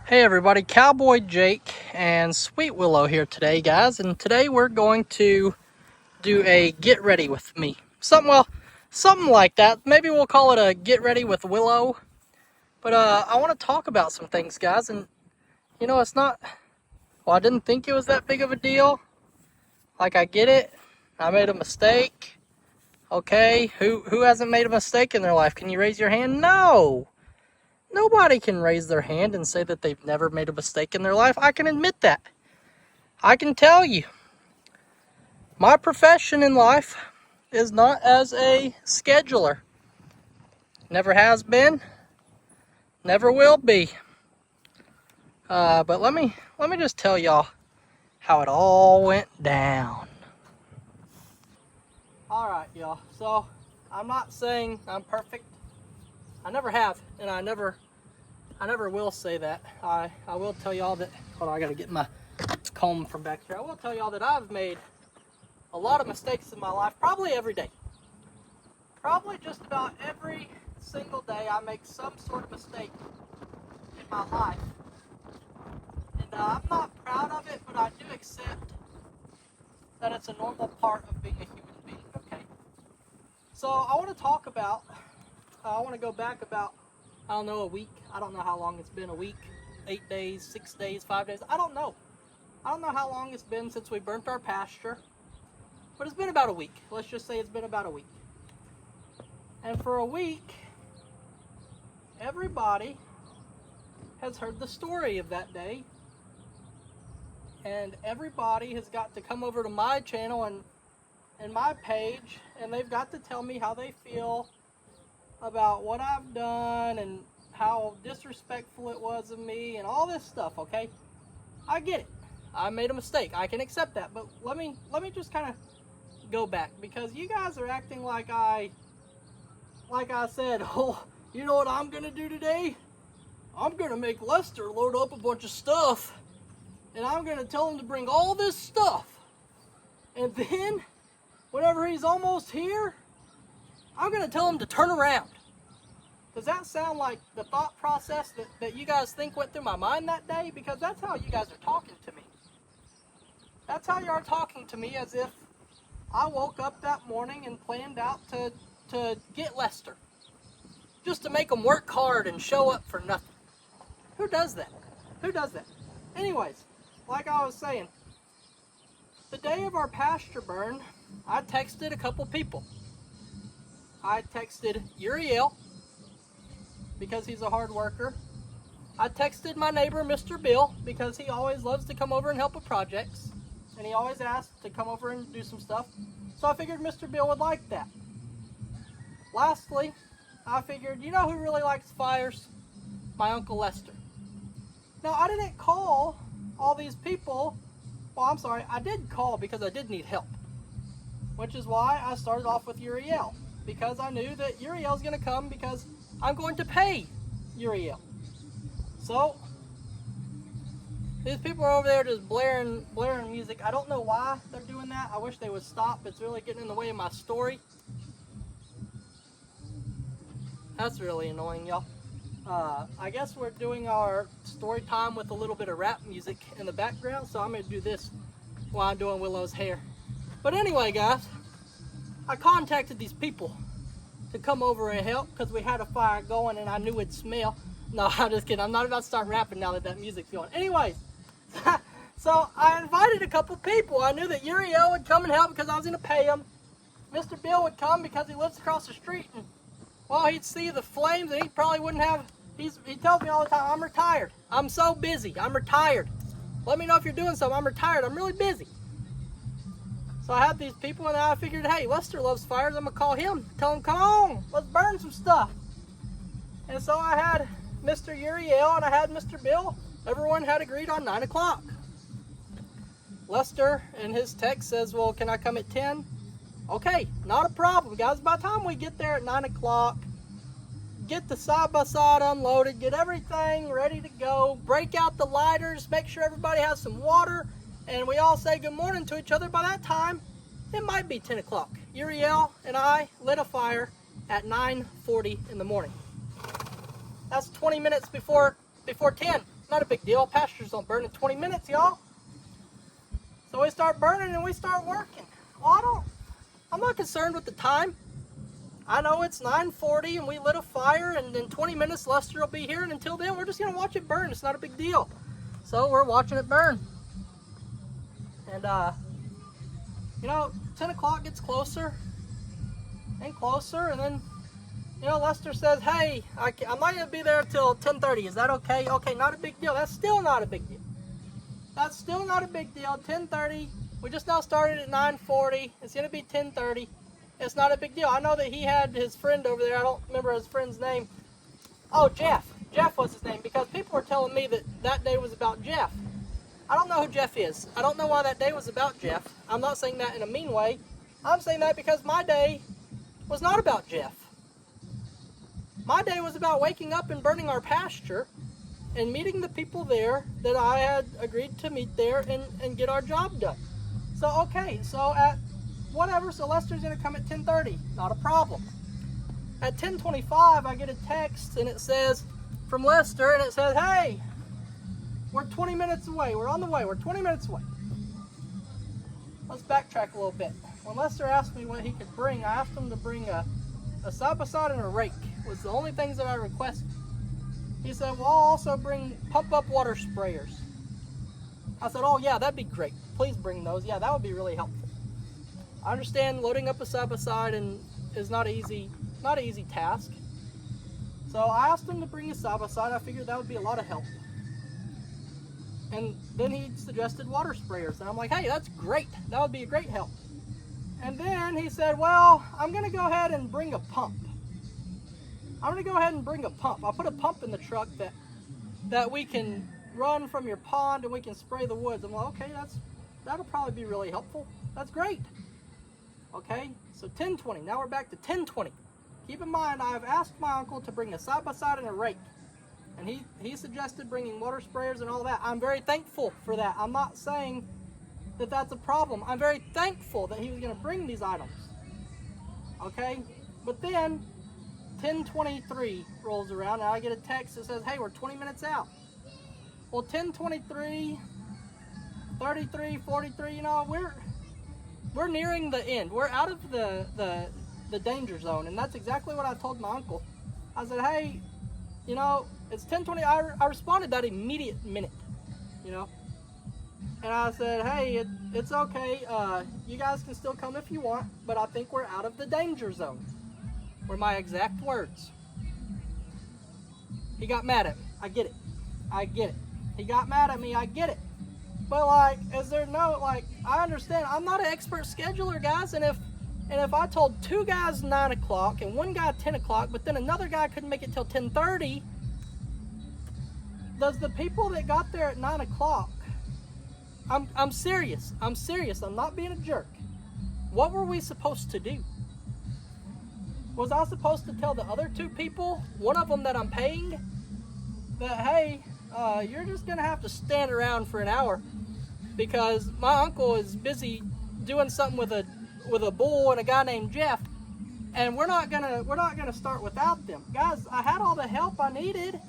Hey everybody, Cowboy Jake and Sweet Willow here today, guys, and today we're going to do a get ready with me. Something like that. Maybe we'll call it a get ready with Willow. But I want to talk about some things, guys, and it's not, well, I didn't think it was that big of a deal. Like, I get it. I made a mistake. Okay, who hasn't made a mistake in their life? Can you raise your hand? No. Nobody can raise their hand and say that they've never made a mistake in their life. I can admit that. I can tell you, my profession in life is not as a scheduler. Never has been, never will be. But let me just tell y'all how it all went down. All right, y'all. So I'm not saying I'm perfect. I never have, and I never will say that. I will tell y'all that. Hold on, I gotta get my comb from back here. I will tell y'all that I've made a lot of mistakes in my life, probably every day. Probably just about every single day I make some sort of mistake in my life. And I'm not proud of it, but I do accept that it's a normal part of being a human being, okay? So I want to go back about, I don't know, a week. I don't know how long it's been, a week, 8 days, 6 days, 5 days. I don't know. I don't know how long it's been since we burnt our pasture, but it's been about a week. Let's just say it's been about a week. And for a week, everybody has heard the story of that day. And everybody has got to come over to my channel and my page, and they've got to tell me how they feel about what I've done and how disrespectful it was of me and all this stuff, okay? I get it. I made a mistake. I can accept that. But let me just kind of go back, because you guys are acting like I said, oh, you know what I'm going to do today? I'm going to make Lester load up a bunch of stuff, and I'm going to tell him to bring all this stuff. And then, whenever he's almost here, I'm going to tell him to turn around. Does that sound like the thought process that you guys think went through my mind that day? Because that's how you guys are talking to me. That's how you are talking to me, as if I woke up that morning and planned out to get Lester. Just to make him work hard and show up for nothing. Who does that? Who does that? Anyways, like I was saying, the day of our pasture burn, I texted a couple people. I texted Uriel, because he's a hard worker. I texted my neighbor, Mr. Bill, because he always loves to come over and help with projects. And he always asks to come over and do some stuff. So I figured Mr. Bill would like that. Lastly, I figured, you know who really likes fires? My Uncle Lester. Now, I didn't call all these people. Well, I'm sorry, I did call because I did need help. Which is why I started off with Uriel. Because I knew that Uriel's going to come, because I'm going to pay Uriel. So, these people are over there just blaring music. I don't know why they're doing that. I wish they would stop. It's really getting in the way of my story. That's really annoying, y'all. I guess we're doing our story time with a little bit of rap music in the background, so I'm going to do this while I'm doing Willow's hair. But anyway, guys, I contacted these people to come over and help, because we had a fire going and I knew it'd smell. No, I'm just kidding. I'm not about to start rapping now that music's going. Anyways, so I invited a couple people. I knew that Uriel would come and help because I was going to pay him. Mr. Bill would come because he lives across the street, and well, he'd see the flames and he probably wouldn't have. He tells me all the time, I'm retired. I'm so busy. I'm retired. Let me know if you're doing something. I'm retired. I'm really busy. So I had these people, and I figured, hey, Lester loves fires. I'm going to call him. Tell him, come on, let's burn some stuff. And so I had Mr. Uriel and I had Mr. Bill. Everyone had agreed on 9 o'clock. Lester in his text says, well, can I come at 10? Okay, not a problem, guys. By the time we get there at 9 o'clock, get the side-by-side unloaded, get everything ready to go, break out the lighters, make sure everybody has some water, and we all say good morning to each other. By that time, it might be 10 o'clock. Uriel and I lit a fire at 9:40 in the morning. That's 20 minutes before 10. Not a big deal. Pastures don't burn in 20 minutes, y'all. So we start burning and we start working. Well, I'm not concerned with the time. I know it's 9:40 and we lit a fire, and in 20 minutes Lester will be here, and until then we're just going to watch it burn. It's not a big deal. So we're watching it burn. And, 10 o'clock gets closer and closer, and then, Lester says, hey, I'm not going to be there till 10:30. Is that okay? Okay, not a big deal. That's still not a big deal. That's still not a big deal. 10:30. We just now started at 9:40. It's going to be 10:30. It's not a big deal. I know that he had his friend over there. I don't remember his friend's name. Oh, Jeff. Jeff was his name, because people were telling me that day was about Jeff. I don't know who Jeff is. I don't know why that day was about Jeff. I'm not saying that in a mean way. I'm saying that because my day was not about Jeff. My day was about waking up and burning our pasture and meeting the people there that I had agreed to meet there and get our job done. So, okay, so at whatever, so Lester's going to come at 10:30. Not a problem. At 10:25, I get a text, and it says, from Lester, and it says, hey, we're 20 minutes away. We're on the way. We're 20 minutes away. Let's backtrack a little bit. When Lester asked me what he could bring, I asked him to bring a side-by-side and a rake. Was the only things that I requested. He said, well, I'll also bring pump-up water sprayers. I said, oh, yeah, that'd be great. Please bring those. Yeah, that would be really helpful. I understand loading up a side-by-side is not an easy task. So I asked him to bring a side-by-side. I figured that would be a lot of help. And then he suggested water sprayers. And I'm like, hey, that's great. That would be a great help. And then he said, well, I'm going to go ahead and bring a pump. I'm going to go ahead and bring a pump. I'll put a pump in the truck that we can run from your pond and we can spray the woods. I'm like, okay, that'll probably be really helpful. That's great. Okay, so 10:20. Now we're back to 10:20. Keep in mind, I've asked my uncle to bring a side-by-side and a rake. And he suggested bringing water sprayers and all that. I'm very thankful for that. I'm not saying that that's a problem. I'm very thankful that he was going to bring these items. Okay, but then 10:23 rolls around and I get a text that says, hey, we're 20 minutes out. Well, 10:23, 33, 43, we're nearing the end. We're out of the danger zone, and that's exactly what I told my uncle. I said, hey, it's 10:20. I responded that immediate minute, and I said, hey, it's okay. You guys can still come if you want, but I think we're out of the danger zone. Were my exact words. He got mad at me. I get it. He got mad at me. I get it. But I understand. I'm not an expert scheduler, guys. And if I told two guys 9 o'clock and one guy 10 o'clock, but then another guy couldn't make it till 10:30, does the people that got there at 9 o'clock? I'm serious. I'm not being a jerk. What were we supposed to do? Was I supposed to tell the other two people, one of them that I'm paying, that, hey, you're just going to have to stand around for an hour because my uncle is busy doing something with a bull and a guy named Jeff, and we're not gonna start without them. Guys, I had all the help I needed.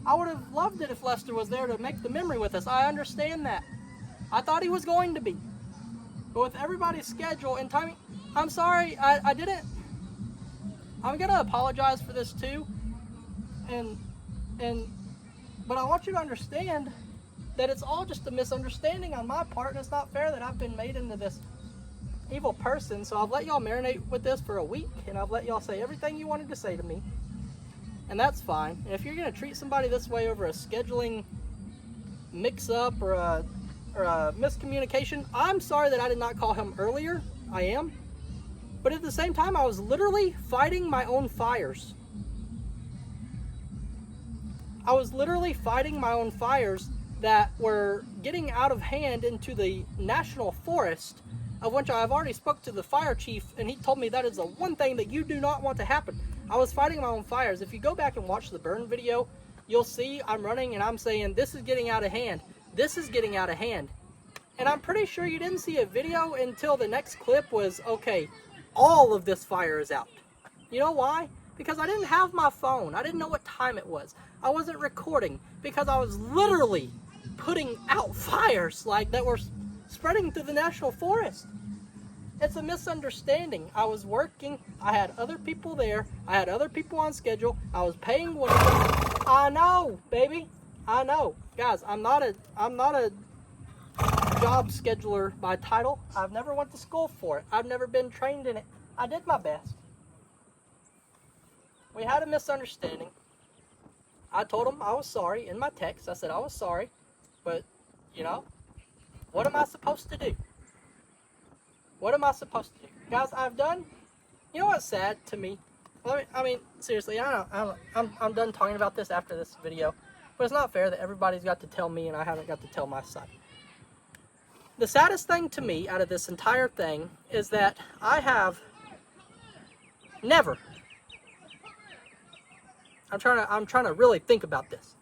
I would have loved it if Lester was there to make the memory with us. I understand that. I thought he was going to be. But with everybody's schedule and timing, I'm sorry, I didn't. I'm gonna apologize for this too, but I want you to understand that it's all just a misunderstanding on my part, and it's not fair that I've been made into this evil person. So I've let y'all marinate with this for a week, and I've let y'all say everything you wanted to say to me, and that's fine. And if you're gonna treat somebody this way over a scheduling mix-up or a miscommunication, I'm sorry that I did not call him earlier. I am. But at the same time, I was literally fighting my own fires. I was literally fighting my own fires that were getting out of hand into the national forest, of which I've already spoke to the fire chief, and he told me that is the one thing that you do not want to happen. I was fighting my own fires. If you go back and watch the burn video, you'll see I'm running and I'm saying, this is getting out of hand. This is getting out of hand. And I'm pretty sure you didn't see a video until the next clip was, okay, all of this fire is out. You know why? Because I didn't have my phone. I didn't know what time it was. I wasn't recording because I was literally putting out fires like that were spreading through the national forest. It's a misunderstanding. I was working. I had other people there. I had other people on schedule. I was paying whatever. I know, baby. I know. Guys, I'm not a job scheduler by title. I've never went to school for it. I've never been trained in it. I did my best. We had a misunderstanding. I told him I was sorry in my text. I said I was sorry, but, you know, what am I supposed to do? What am I supposed to do? Guys, I've done, you know what's sad to me? I mean, seriously, I'm done talking about this after this video, but it's not fair that everybody's got to tell me and I haven't got to tell my side. The saddest thing to me out of this entire thing is that I have never, I'm trying to really think about this.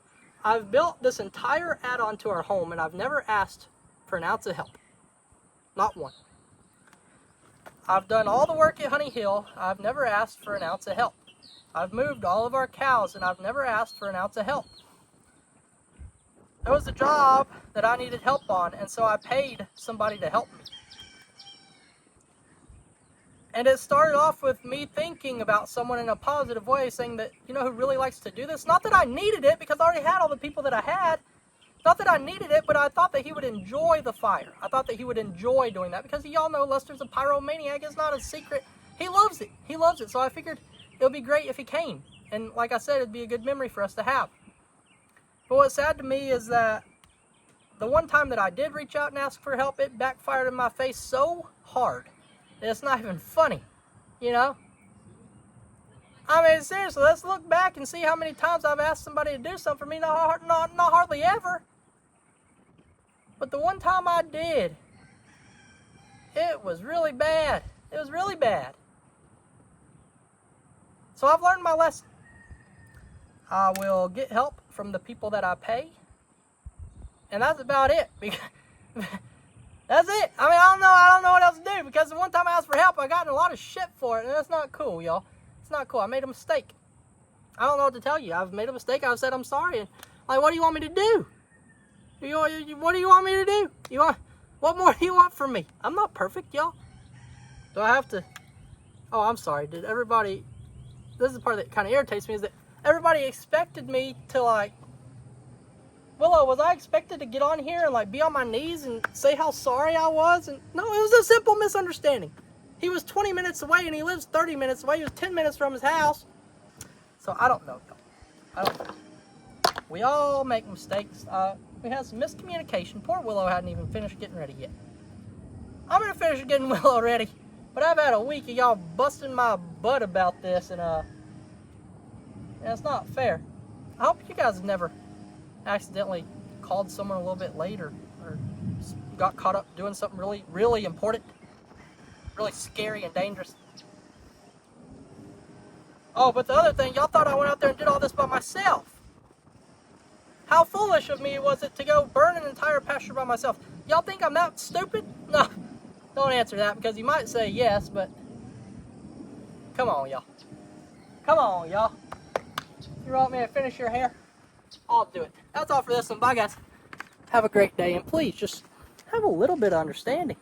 I've built this entire add-on to our home and I've never asked for an ounce of help. Not one. I've done all the work at Honey Hill. I've never asked for an ounce of help. I've moved all of our cows and I've never asked for an ounce of help. There was a job that I needed help on, and so I paid somebody to help me. And it started off with me thinking about someone in a positive way, saying that, you know who really likes to do this? Not that I needed it, because I already had all the people that I had. Not that I needed it, but I thought that he would enjoy the fire. I thought that he would enjoy doing that, because y'all know Lester's a pyromaniac. It's not a secret. He loves it. He loves it. So I figured it would be great if he came. And like I said, it'd be a good memory for us to have. But what's sad to me is that the one time that I did reach out and ask for help, it backfired in my face so hard that it's not even funny, you know? I mean, seriously, let's look back and see how many times I've asked somebody to do something for me, not hardly ever. But the one time I did, it was really bad. It was really bad. So I've learned my lesson. I will get help from the people that I pay. And that's about it. That's it. I mean, I don't know what else to do, because the one time I asked for help, I got in a lot of shit for it, and that's not cool, y'all. It's not cool. I made a mistake. I don't know what to tell you. I've made a mistake. I've said I'm sorry. And, like, what do you want me to do? What do you want me to do? What more do you want from me? I'm not perfect, y'all. Do I have to? Oh, I'm sorry. Did everybody? This is the part that kind of irritates me, is that everybody expected me to, like, Willow, was I expected to get on here and, like, be on my knees and say how sorry I was? And no, it was a simple misunderstanding. He was 20 minutes away and he lives 30 minutes away. He was 10 minutes from his house. So I don't know, y'all. I don't know. We all make mistakes. We had some miscommunication. Poor Willow hadn't even finished getting ready yet. I'm going to finish getting Willow ready. But I've had a week of y'all busting my butt about this, and it's not fair. I hope you guys have never accidentally called someone a little bit late or got caught up doing something really, really important, really scary and dangerous. Oh, but the other thing, y'all thought I went out there and did all this by myself. How foolish of me was it to go burn an entire pasture by myself? Y'all think I'm that stupid? No, don't answer that, because you might say yes, but come on, y'all. Come on, y'all. You want me to finish your hair? I'll do it. That's all for this one. Bye, guys. Have a great day, and please just have a little bit of understanding.